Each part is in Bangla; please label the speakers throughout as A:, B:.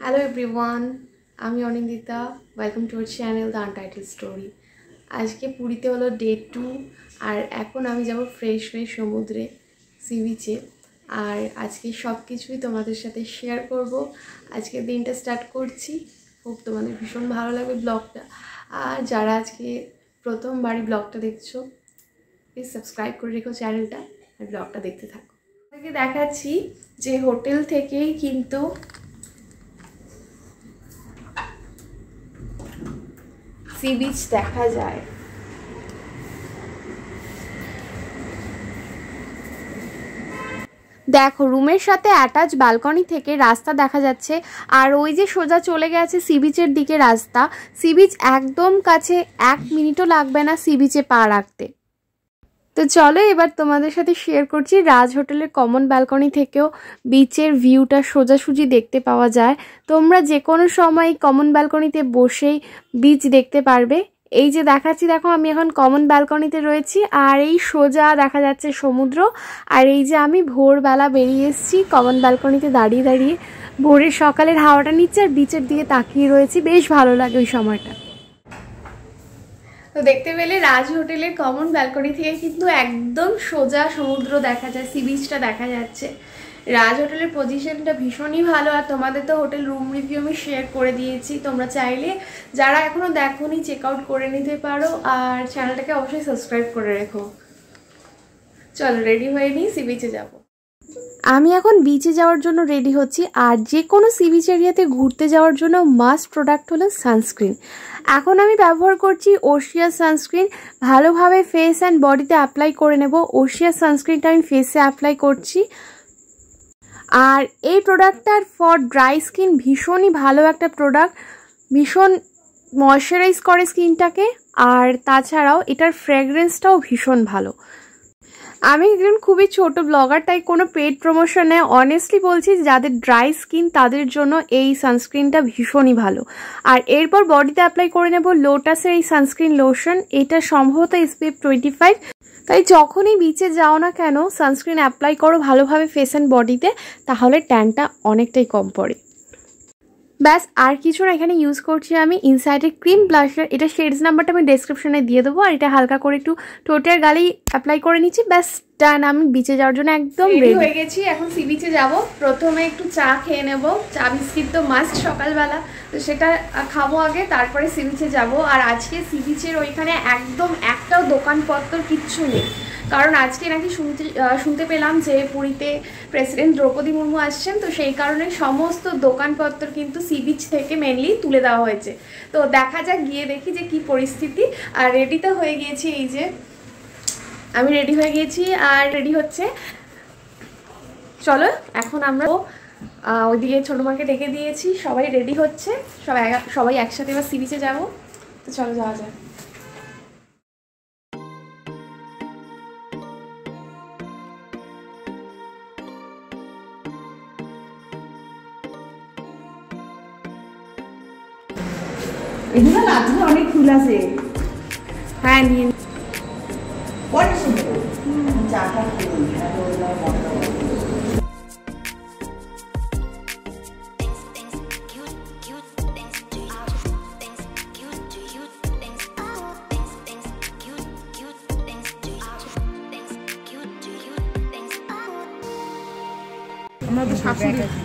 A: হ্যালো এভরিওয়ান, আমি Anindita. Welcome to our channel the untitled story. আজকে পুরীতে হলো ডে 2 আর এখন আমি যাব ফ্রেশ সমুদ্রে, সি বিচে। আর আজকে সব কিছুই তোমাদের সাথে শেয়ার করব। আজকের দিনটা স্টার্ট করছি। খুব তোমাদের ভীষণ ভালো লাগবে ব্লগটা। আর যারা আজকে প্রথমবারই ব্লগটা দেখছো, প্লিজ সাবস্ক্রাইব করে রেখো চ্যানেলটা আর ব্লগটা দেখতে থাকো। আপনাকে দেখাচ্ছি যে হোটেল থেকেই কিন্তু সি বিচ দেখা যায়। দেখো, রুমের সাথে অ্যাটাচ ব্যালকনি থেকে রাস্তা দেখা যাচ্ছে। আর ওই যে সোজা চলে গেছে সি বিচের দিকে রাস্তা। সি বিচ একদম কাছে, 1 মিনিটও লাগবে না সি বিচে পা রাখতে। তো চলো এবার তোমাদের সাথে শেয়ার করছি রাজ হোটেলের কমন ব্যালকনি থেকেও বিচের ভিউটা সোজাসুজি দেখতে পাওয়া যায়। তোমরা যে কোনো সময় কমন ব্যালকনিতে বসেই বিচ দেখতে পারবে। এই যে দেখাচ্ছি, দেখো আমি এখন কমন ব্যালকনিতে রয়েছি আর এই সোজা দেখা যাচ্ছে সমুদ্র। আর এই যে আমি ভোরবেলা বেরিয়ে এসেছি কমন ব্যালকনিতে দাঁড়িয়ে দাঁড়িয়ে ভোরের সকালের হাওয়াটা নিচ্ছে আর বিচের দিকে তাকিয়ে রয়েছি। বেশ ভালো লাগে ওই সময়টা। তো দেখতে পেলে রাজ হোটেলের কমন ব্যালকনি থেকে কিন্তু একদম সোজা সমুদ্র দেখা যায়, সি বিচটা দেখা যাচ্ছে। রাজ হোটেলের পজিশনটা ভীষণই ভালো। আর তোমাদের তো হোটেল রুম রিভিউ আমি শেয়ার করে দিয়েছি, তোমরা চাইলে যারা এখনো দেখোনি চেক আউট করে নিতে পারো। আর চ্যানেলটাকে অবশ্যই সাবস্ক্রাইব করে রেখো। চলো রেডি হয়ে নিই, সি বিচে যাবো। আমি এখন বিচে যাওয়ার জন্য রেডি হচ্ছি। আর যে কোনো সি বিচ এরিয়াতে ঘুরতে যাওয়ার জন্য মাস্ট প্রোডাক্ট হলো সানস্ক্রিন। এখন আমি ব্যবহার করছি ওশিয়া সানস্ক্রিন। ভালোভাবে ফেস অ্যান্ড বডিতে অ্যাপ্লাই করে নেব। ওশিয়া সানস্ক্রিনটা আমি ফেসে অ্যাপ্লাই করছি। আর এই প্রোডাক্টটার ফর ড্রাই স্কিন ভীষণই ভালো একটা প্রোডাক্ট, ভীষণ ময়শ্চারাইজ করে স্কিনটাকে। আর তাছাড়াও এটার ফ্র্যাগ্রেন্সটাও ভীষণ ভালো। আমি একজন খুবই ছোট ব্লগার, তাই কোনো পেড প্রমোশন নেই। অনেস্টলি বলছি, যাদের ড্রাই স্কিন তাদের জন্য এই সানস্ক্রিনটা ভীষণই ভালো। আর এরপর বডিতে অ্যাপ্লাই করে নেব লোটাসের এই সানস্ক্রিন লোশন। এটা সম্ভবত SPF 25। তাই যখনই বিচে যাও না কেন সানস্ক্রিন অ্যাপ্লাই করো ভালোভাবে ফেস অ্যান্ড বডিতে, তাহলে ট্যানটা অনেকটাই কম পড়ে। ব্যাস, আর কিছু না। এখানে ইউজ করছি আমি ইনসাইডের ক্রিম ব্লাশার। এটা শেডস নাম্বারটা আমি ডেসক্রিপশনে দিয়ে দেবো। আর এটা হালকা করে একটু ঠোঁটের গালেই অ্যাপ্লাই করে নিচ্ছি। ব্যাস ডান, আমি বিচে যাওয়ার জন্য একদম রেডি হয়ে গেছি। এখন সি বিচে যাব। প্রথমে একটু চা খেয়ে নেব। চা বিস্কিট তো মাস্ট সকালবেলা, তো সেটা খাবো আগে, তারপরে সি বিচে যাবো। আর আজকে সি বিচের ওইখানে একদম একটাও দোকানপত্র কিচ্ছু নেই। কারণ আজকে নাকি শুনতে পেলাম যে পুরীতে প্রেসিডেন্ট দ্রৌপদী মুর্মু আসছেন, তো সেই কারণে সমস্ত দোকানপত্র কিন্তু সি বিচ থেকে মেনলি তুলে দেওয়া হয়েছে। তো দেখা যাক, গিয়ে দেখি যে কি পরিস্থিতি। আর রেডি তো হয়ে গিয়েছি, এই যে আমি রেডি হয়ে গিয়েছি আর রেডি হচ্ছে। চলো এখন আমরা ওইদিকে ছোটো মাকে ডেকে দিয়েছি, সবাই রেডি হচ্ছে, সবাই একসাথে এবার সি বিচে যাবো। তো চলো যাওয়া যায়।
B: এগুলো রাত্রে অনেক ফুল আছে।
A: হ্যাঁ, নিয়ে
B: চাটা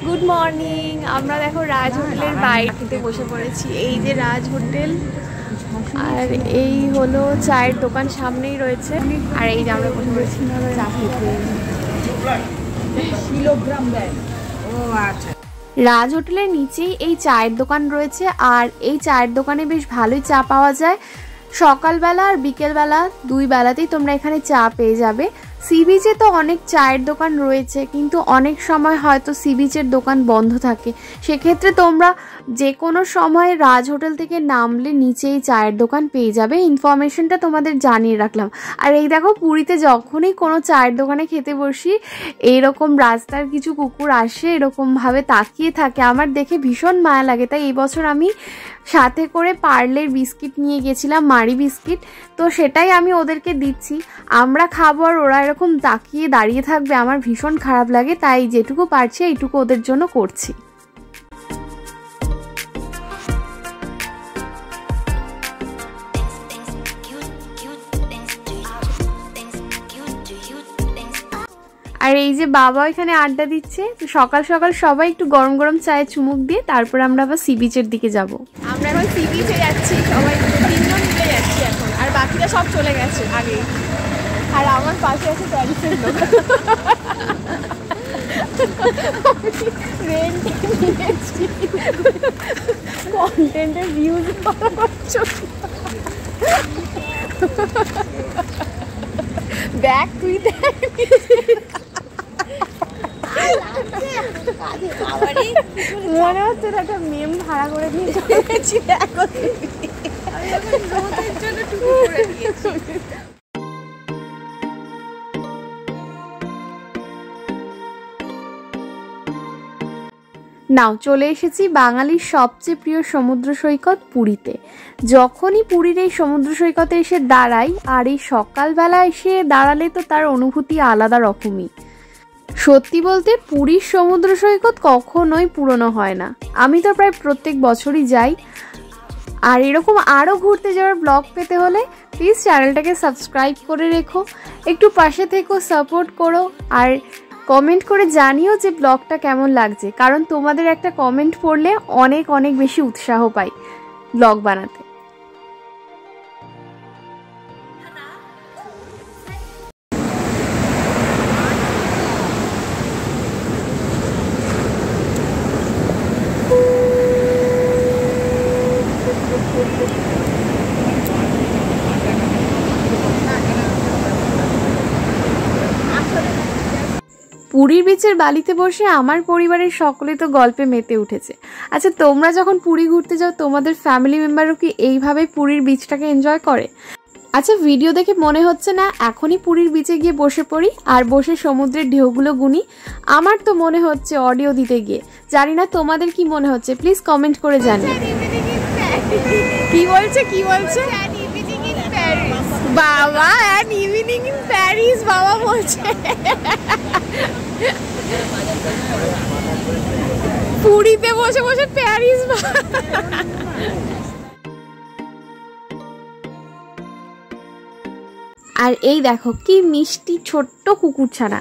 A: গুড মর্নিং। আমরা দেখো রাজ হোটেলের বাইরেতে বসে পড়েছি। এই যে রাজ হোটেল, আর এই হলো চায়ের দোকান সামনেই রয়েছে। আর এই যে আমরা বসে পড়েছি চা খেতে। রাজ হোটেলের নিচেই এই চায়ের দোকান রয়েছে। আর এই চায়ের দোকানে বেশ ভালোই চা পাওয়া যায়। সকালবেলা আর বিকেলবেলা দুই বেলাতেই তোমরা এখানে চা পেয়ে যাবে। সি বিচে তো অনেক চায়ের দোকান রয়েছে, কিন্তু অনেক সময় হয়তো সি বিচের দোকান বন্ধ থাকে। সেক্ষেত্রে তোমরা যে কোনো সময় রাজ হোটেল থেকে নামলে নিচেই চায়ের দোকান পেয়ে যাবে। ইনফরমেশনটা তোমাদের জানিয়ে রাখলাম। আর এই দেখো, পুরীতে যখনই কোনো চায়ের দোকানে খেতে বসি, এইরকম রাস্তার কিছু কুকুর আসে, এরকমভাবে তাকিয়ে থাকে। আমার দেখে ভীষণ মায়া লাগে। তাই এই বছর আমি সাথে করে পার্লের বিস্কিট নিয়ে গেছিলাম, মারি বিস্কিট। তো সেটাই আমি ওদেরকে দিচ্ছি। আমরা খাবো আর ওরা এরকম তাকিয়ে দাঁড়িয়ে থাকবে, আমার ভীষণ খারাপ লাগে। তাই যেটুকু পারছি এইটুকু ওদের জন্য করছি। যে বাবা এখানে আড্ডা দিচ্ছে। তো সকাল সকাল সবাই একটু গরম গরম চায়ে চুমুক দিয়ে তারপর আমরা আবার সি বিচের দিকে যাব। আমরা এখন সি বিচে যাচ্ছি, সবাই 3 জন মিলে যাচ্ছি এখন, আর বাকিরা সব চলে গেছে আগে। আর আমার পাশে আছে প্যারিসের লোক। কন্টেন্টের ভিউজ দেখ তুই দেখ, মনে হচ্ছে একটা মেম ভাড়া করে নিয়ে চলেছি। নাও চলে এসেছি বাঙালির সবচেয়ে প্রিয় সমুদ্র সৈকত পুরীতে। যখনই পুরীর এই সমুদ্র সৈকতে এসে দাঁড়াই, আর এই সকালবেলা এসে দাঁড়ালে তো তার অনুভূতি আলাদা রকমই। সত্যি বলতে পুরীর সমুদ্র সৈকত কখনোই পুরনো হয় না। আমি তো প্রায় প্রত্যেক বছরই যাই। আর এরকম আরও ঘুরতে যাওয়ার ব্লগ পেতে হলে প্লিজ চ্যানেলটাকে সাবস্ক্রাইব করে রেখো, একটু পাশে থেকো, সাপোর্ট করো, আর কমেন্ট করে জানিও যে ব্লগটা কেমন লাগছে, কারণ তোমাদের একটা কমেন্ট পড়লে অনেক অনেক বেশি উৎসাহ পাই ব্লগ বানাতে। পুরীর বিচের বালিতে বসে আমার পরিবারের সকলে তো গল্পে মেতে উঠেছে। আচ্ছা, তোমরা যখন পুরী ঘুরতে যাও তোমাদের ফ্যামিলি মেম্বারও কি এইভাবে পুরীর বিচটাকে এনজয় করে? আচ্ছা, ভিডিও দেখে মনে হচ্ছে না এখনই পুরীর বিচে গিয়ে বসে পড়ি আর বসে সমুদ্রের ঢেউগুলো গুনি? আমার তো মনে হচ্ছে অডিও দিতে গিয়ে। জানি না তোমাদের কি মনে হচ্ছে, প্লিজ কমেন্ট করে জানিও। কি বলছে বাবা? অ্যান ইভিনিং ইন প্যারিস বাবা বলছে। পুরীতে বসে বসে প্যারিস। আর এই দেখো কি মিষ্টি ছোট্ট কুকুরছানা,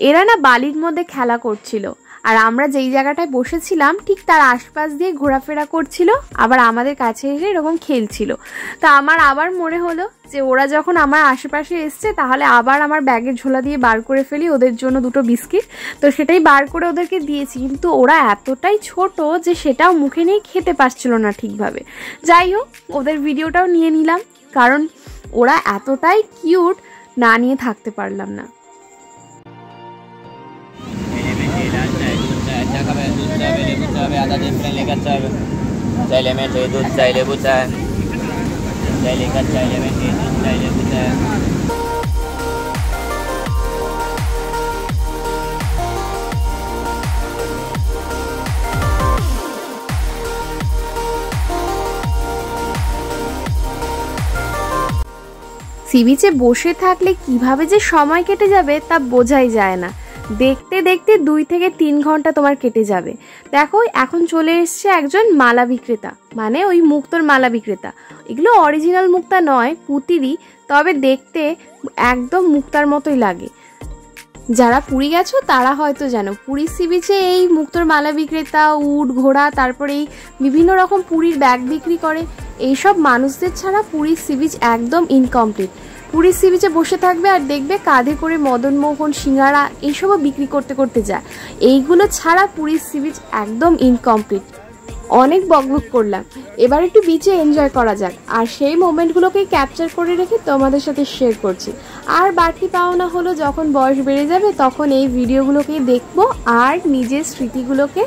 A: এরা না বালির মধ্যে খেলা করছিল, আর আমরা যেই জায়গাটায় বসেছিলাম ঠিক তার আশপাশ দিয়ে ঘোরাফেরা করছিল, আবার আমাদের কাছে এসে এরকম খেলছিল। তা আমার আবার মনে হলো যে ওরা যখন আমার আশেপাশে এসছে তাহলে আবার আমার ব্যাগের ঝোলা দিয়ে বার করে ফেলি ওদের জন্য 2টো বিস্কিট। তো সেটাই বার করে ওদেরকে দিয়েছি, কিন্তু ওরা এতটাই ছোট যে সেটাও মুখে নিয়ে খেতে পারছিল না ঠিকভাবে। যাই হোক, ওদের ভিডিওটাও নিয়ে নিলাম, কারণ ওরা এতটাই কিউট, না নিয়ে থাকতে পারলাম না।
C: आधा दिन में लेकर चाय में दूध चाय लेबू चाय लेकर चाय में दूध चाय लेबू चाय।
A: সি বিচে বসে থাকলে কিভাবে যে সময় কেটে যাবে তা বোঝাই যায় না। দেখতে দেখতে 2 থেকে 3 ঘন্টা তোমার কেটে যাবে। দেখো এখন চলে এসছে একজন মালা বিক্রেতা, মানে ওই মুক্তোর মালা বিক্রেতা। এগুলো অরিজিনাল মুক্তা নয়, পুঁতিরই, তবে দেখতে একদম মুক্তার মতোই লাগে। যারা পুরী গেছো তারা হয়তো জানো পুরীর সি বিচে এই মুক্তোর মালা বিক্রেতা, উট, ঘোড়া, তারপরে এই বিভিন্ন রকম পুরীর ব্যাগ বিক্রি করে। এইসব মানুষদের ছাড়া পুরীর সি বিচ একদম ইনকমপ্লিট। পুরীর সি বিচে বসে থাকবে আর দেখবে কাঁধে করে মদনমোহন, সিঙ্গারা এইসবও বিক্রি করতে করতে যায়। এইগুলো ছাড়া পুরীর সি বিচ একদম ইনকমপ্লিট। অনেক বকবক করলাম, এবার একটু বিচে এনজয় করা যাক। আর সেই মোমেন্টগুলোকে ক্যাপচার করে রেখে তোমাদের সাথে শেয়ার করছি। আর বাড়তি পাওনা হলো যখন বয়স বেড়ে যাবে তখন এই ভিডিওগুলোকে দেখবো আর নিজের স্মৃতিগুলোকে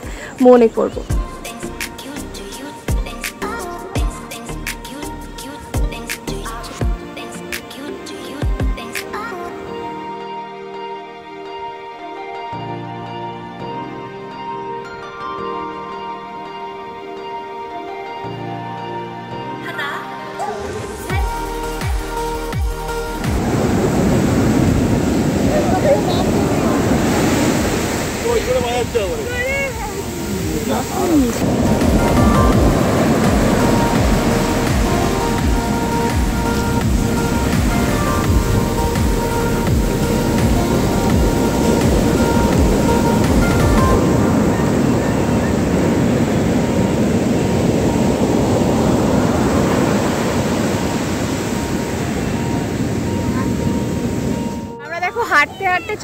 A: মনে করব।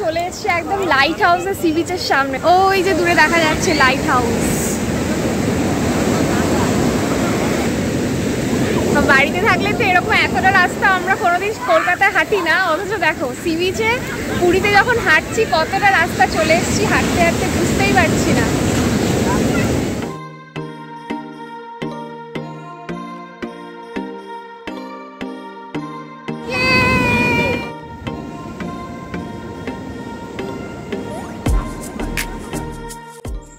A: চলে এসেছি একদম লাইট হাউসের সি বিচের সামনে। ওই যে দূরে দেখা যাচ্ছে লাইট হাউস। বাড়িতে থাকলে তো এরকম এতটা রাস্তা আমরা কোনোদিন কলকাতায় হাঁটি না, অথচ দেখো সি বিচে পুরীতে যখন হাঁটছি কতটা রাস্তা চলে এসেছি হাঁটতে হাঁটতে বুঝতেই পারছি না।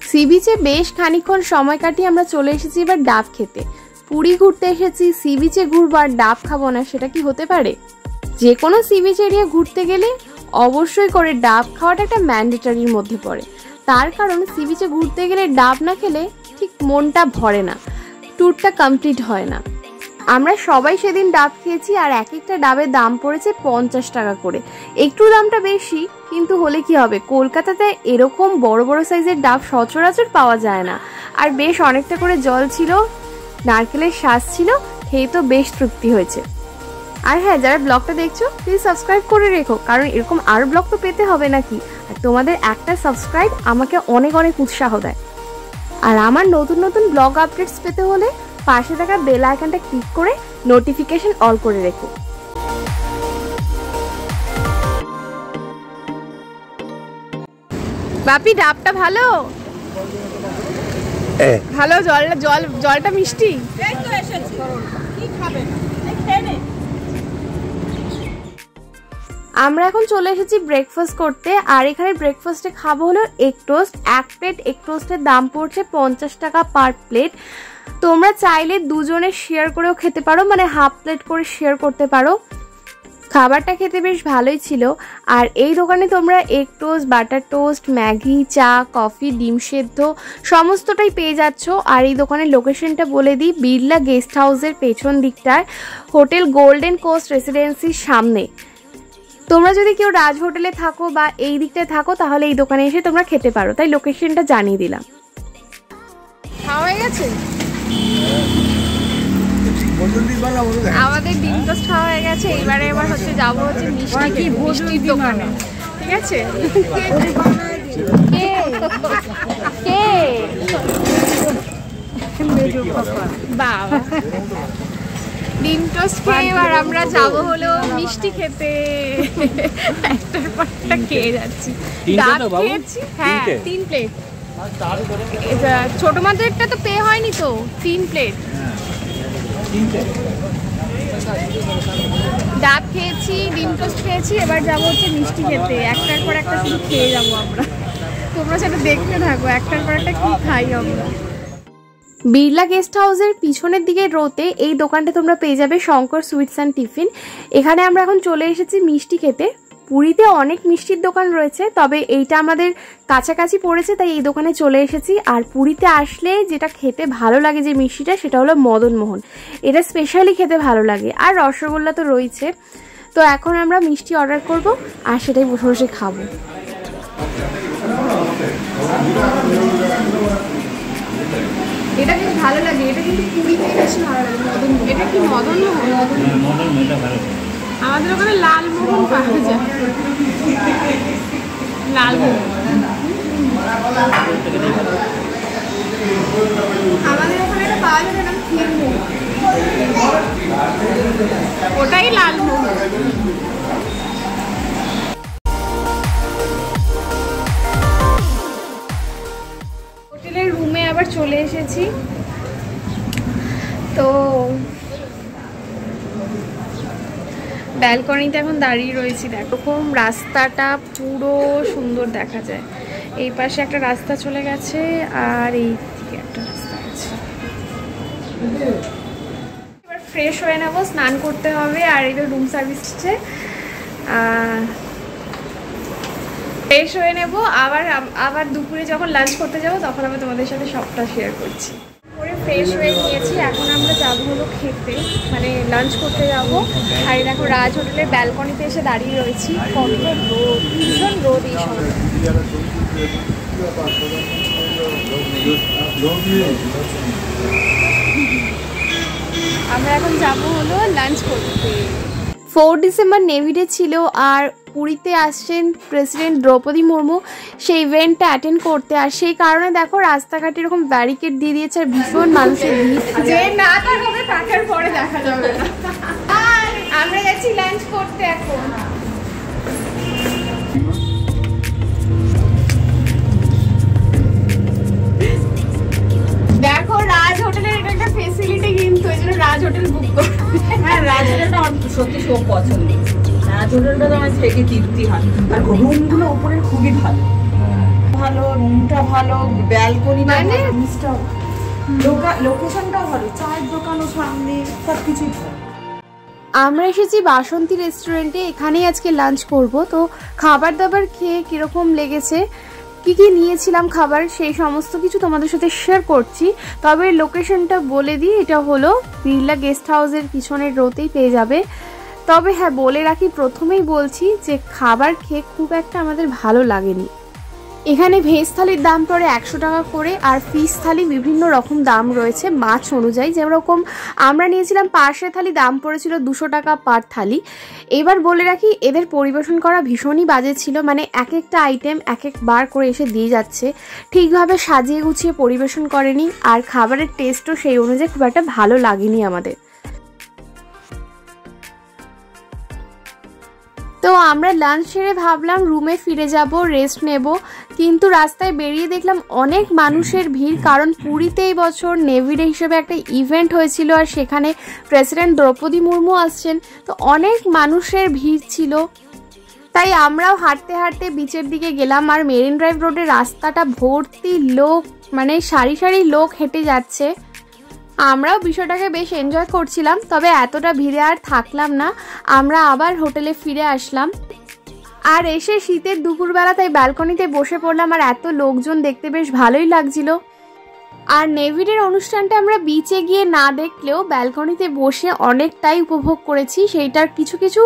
A: সি বিচে বেশ খানিকক্ষণ সময় কাটিয়ে আমরা চলে এসেছি এবার ডাব খেতে। পুরী ঘুরতে এসেছি, সি বিচে ঘুরবো আর ডাব খাবো না, সেটা কি হতে পারে? যে কোনো সি বিচ এরিয়া ঘুরতে গেলে অবশ্যই করে ডাব খাওয়াটা একটা ম্যান্ডেটারির মধ্যে পড়ে। তার কারণ সি বিচে ঘুরতে গেলে ডাব না খেলে ঠিক মনটা ভরে না, ট্যুরটা কমপ্লিট হয় না। আমরা সবাই সেদিন ডাব খেয়েছি আর এক একটা ডাবের দাম পড়েছে 50 টাকা করে। একটু দামটা বেশি, কিন্তু হলে কি হবে, কলকাতাতে এরকম বড় বড় সাইজের ডাব সচরাচর পাওয়া যায় না। আর বেশ অনেকটা করে জল ছিল, নারকেলের শ্বাস ছিল, খেয়ে তো বেশ তৃপ্তি হয়েছে। আর হ্যাঁ, যারা ব্লগটা দেখছো প্লিজ সাবস্ক্রাইব করে রেখো, কারণ এরকম আরও ব্লগ তো পেতে হবে নাকি। আর তোমাদের একটা সাবস্ক্রাইব আমাকে অনেক অনেক উৎসাহ দেয়। আর আমার নতুন নতুন ব্লগ আপডেটস পেতে হলে পাশে থাকা বেল আইকনটা ক্লিক করে নোটিফিকেশন অল করে রেখো। বাপি ডাবটা ভালো ভালো, জলটা মিষ্টি। আমরা এখন চলে এসেছি ব্রেকফাস্ট করতে। আর এখানে ব্রেকফাস্টে খাবো হলো এগ টোস্ট। এক প্লেট এগ টোস্টের দাম পড়ছে 50 টাকা পার প্লেট। তোমরা চাইলে দুজনে শেয়ার করেও খেতে পারো, মানে হাফ প্লেট করে শেয়ার করতে পারো। খাবারটা খেতে বেশ ভালোই ছিল। আর এই দোকানে তোমরা egg toast, butter toast, Maggi, চা, কফি, ডিম সেদ্ধ সমস্তটাই পেয়ে যাচ্ছ। আর এই দোকানের লোকেশনটা বলে দিই, বিড়লা গেস্ট হাউসের পেছন দিকটার হোটেল গোল্ডেন কোস্ট রেসিডেন্সির সামনে। তোমরা যদি কেউ রাজ হোটেলে থাকো বা এই দিকটায় থাকো তাহলে এই দোকানে এসে তোমরা খেতে পারো, তাই লোকেশনটা জানিয়ে দিলাম। খাওয়া হয়ে গেছে, আমাদের ডিম টোস্ট খাওয়া হয়ে গেছে। এবারে এবার হচ্ছে যাবো হচ্ছে মিষ্টির দোকানে, ঠিক আছে? বাবা, ডিম টোস্ট খেয়ে এবার আমরা যাবো হলো মিষ্টি খেতে। একটার পর একটা খেয়ে যাচ্ছি। ডাব খেয়েছি, হ্যাঁ 3 প্লেট। ছোট মাত্রেরটা তো পে হয়নি তো, 3 প্লেট ডাব খেয়েছি, ডিম টোস্ট খেয়েছি। এবার যাবো হচ্ছে মিষ্টি খেতে। একটার পর একটা শুধু খেয়ে যাবো আমরা। তোমরা সেটা দেখতে থাকো একটার পর একটা কি খাই আমরা। বিড়লা গেস্ট হাউসের পিছনের দিকে রোতে এই দোকানটা তোমরা পেয়ে যাবে শঙ্কর সুইটস অ্যান্ড টিফিন। এখানে আমরা এখন চলে এসেছি মিষ্টি খেতে। পুরীতে অনেক মিষ্টির দোকান রয়েছে, তবে এইটা আমাদের কাছাকাছি পড়েছে তাই এই দোকানে চলে এসেছি। আর পুরীতে আসলে যেটা খেতে ভালো লাগে যে মিষ্টিটা, সেটা হলো মদনমোহন। এটা স্পেশালি খেতে ভালো লাগে। আর রসগোল্লা তো রয়েছে। তো এখন আমরা মিষ্টি অর্ডার করব আর সেটাই বসে বসে খাবো। এটা বেশ ভালো লাগে, এটা কিন্তু পুরীতে বেশি ভালো লাগে মদনমোহন। এটা কি মদনমোহন? আমাদের ওখানে লালমোহন পাওয়া যায়, লালমোহন। আমাদের ওখানে এটা পাওয়া যাবে না, ক্ষীরমোহন, ওটাই লালমোহন। হোটেলের রুমে আবার চলে এসেছি। তো ব্যালকনিতে এখন দাঁড়িয়ে রয়েছি। দেখো রাস্তাটা পুরো সুন্দর দেখা যায়। এই পাশে একটা রাস্তা চলে গেছে আর এই দিকে একটা রাস্তা আছে। এবার ফ্রেশ হয়ে নেবো, স্নান করতে হবে। আর এই রুম সার্ভিস আছে, ফ্রেশ হয়ে নেবো। আবার দুপুরে যখন লাঞ্চ করতে যাবো তখন আমি তোমাদের সাথে সবটা শেয়ার করছি। ফ্রেশ হয়ে নিয়েছি, এখন আমরা যাবো হলো খেতে, মানে লাঞ্চ করতে যাবো। আর দেখো রাজ হোটেলের ব্যালকনিতে এসে দাঁড়িয়ে রয়েছি। কত রোদ, ভীষণ রোদ এই সময়। আমরা এখন যাবো হলো লাঞ্চ করতে। 4 ডিসেম্বর নেভি ডে ছিল আর পুরীতে আসছেন প্রেসিডেন্ট দ্রৌপদী মুর্মু সেই ইভেন্টটা অ্যাটেন্ড করতে, আর সেই কারণে দেখো রাস্তাঘাটে এরকম ব্যারিকেড দিয়ে দিয়েছে আর ভীষণ মানুষের ভিড়। যে না থাকবে তাকার পরে দেখা যাবে না। আমরা যাচ্ছি লাঞ্চ করতে এখন। দেখো রাজ হোটেলের এটা একটা ফেসিলিটি, কিন্তু এই জন্য রাজ হোটেল বুক করতে।
B: হ্যাঁ, রাজ হোটেলটা আমার সত্যি খুব পছন্দ। রাজ হোটেলটা তো আমার থেকে তৃপ্তি হয়, আর রুমগুলো উপরে খুবই ভালো ভালো, রুমটা ভালো, ব্যালকনি
A: মানে
B: লোকেশনটাও ভালো, চায়ের দোকানও সামনে, সব কিছুই ভালো।
A: আমরা এসেছি বাসন্তী রেস্টুরেন্টে, এখানেই আজকে লাঞ্চ করব। তো খাবার দাবার খেয়ে কীরকম লেগেছে, কি কি নিয়েছিলাম খাবার, সেই সমস্ত কিছু তোমাদের সাথে শেয়ার করছি। তবে লোকেশনটা বলে দিই, এটা হলো বিড়লা গেস্ট হাউসের পিছনের রোতেই পেয়ে যাবে। তবে হ্যাঁ, বলে রাখি, প্রথমেই বলছি যে খাবার খেয়ে খুব একটা আমাদের ভালো লাগেনি। এখানে ভেজ থালির দাম পড়ে 100 টাকা করে, আর ফিশ থালি বিভিন্ন রকম দাম রয়েছে মাছ অনুযায়ী। যেরকম আমরা নিয়েছিলাম পার্শে থালি, দাম পড়েছিল 200 টাকা পার থালি। এবার বলে রাখি, এদের পরিবেশন করা ভীষণই বাজে ছিল, মানে এক একটা আইটেম এক একবার করে এসে দিয়ে যাচ্ছে, ঠিকভাবে সাজিয়ে গুছিয়ে পরিবেশন করেনি, আর খাবারের টেস্টও সেই অনুযায়ী খুব একটা ভালো লাগেনি আমাদের। তো আমরা লাঞ্চ সেরে ভাবলাম রুমে ফিরে যাব, রেস্ট নেব, কিন্তু রাস্তায় বেরিয়ে দেখলাম অনেক মানুষের ভিড়, কারণ পুরীতে এই বছর নেভি ডে হিসেবে একটা ইভেন্ট হয়েছিল, আর সেখানে প্রেসিডেন্ট দ্রৌপদী মুর্মু আসছেন, তো অনেক মানুষের ভিড় ছিল। তাই আমরাও হাঁটতে হাঁটতে বিচের দিকে গেলাম, আর মেরিন ড্রাইভ রোডের রাস্তাটা ভর্তি লোক, মানে সারি সারি লোক হেঁটে যাচ্ছে। আমরাও বিষয়টাকে বেশ এনজয় করছিলাম, তবে এতটা ভিড়ে আর থাকলাম না, আমরা আবার হোটেলে ফিরে আসলাম। আর এসে শীতের দুপুরবেলা তাই ব্যালকনিতে বসে পড়লাম, আর এত লোকজন দেখতে বেশ ভালোই লাগছিল। আর নেভিডের অনুষ্ঠানটা আমরা বিচে গিয়ে না দেখলেও ব্যালকনিতে বসে অনেকটাই উপভোগ করেছি, সেইটার কিছু কিছু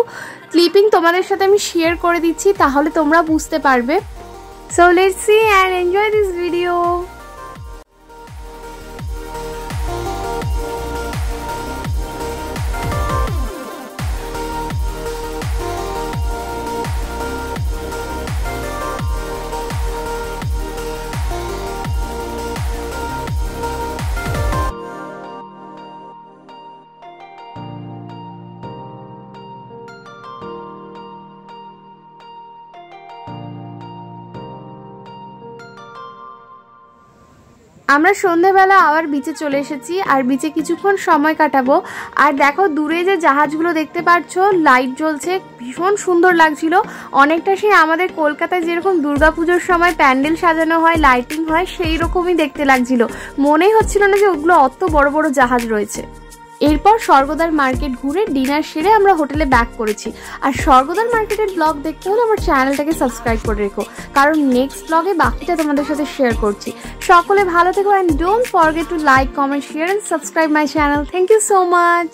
A: ক্লিপিং তোমাদের সাথে আমি শেয়ার করে দিচ্ছি, তাহলে তোমরা বুঝতে পারবে। So let's see and enjoy this video. আমরা সন্ধ্যাবেলা আবার বিচে চলে এসেছি, আর বিচে কিছুক্ষণ সময় কাটাবো। আর দেখো দূরে যে জাহাজগুলো দেখতে পাচ্ছ, লাইট জ্বলছে, ভীষণ সুন্দর লাগছিল, অনেকটা সেই আমাদের কলকাতায় যেরকম দুর্গাপুজোর সময় প্যান্ডেল সাজানো হয়, লাইটিং হয়, সেই রকমই দেখতে লাগছিল। মনেই হচ্ছিল না যে ওগুলো অত বড় বড় জাহাজ রয়েছে। এরপর স্বর্গদ্বার মার্কেট ঘুরে ডিনার সেরে আমরা হোটেলে ব্যাক করেছি। আর স্বর্গদ্বার মার্কেটের ব্লগ দেখতে হলে আমার চ্যানেলটাকে সাবস্ক্রাইব করে রেখো, কারণ নেক্সট ব্লগে বাকিটা তোমাদের সাথে শেয়ার করছি। সকলে ভালো থেকো, and don't forget to like, comment, share and subscribe my channel. Thank you so much.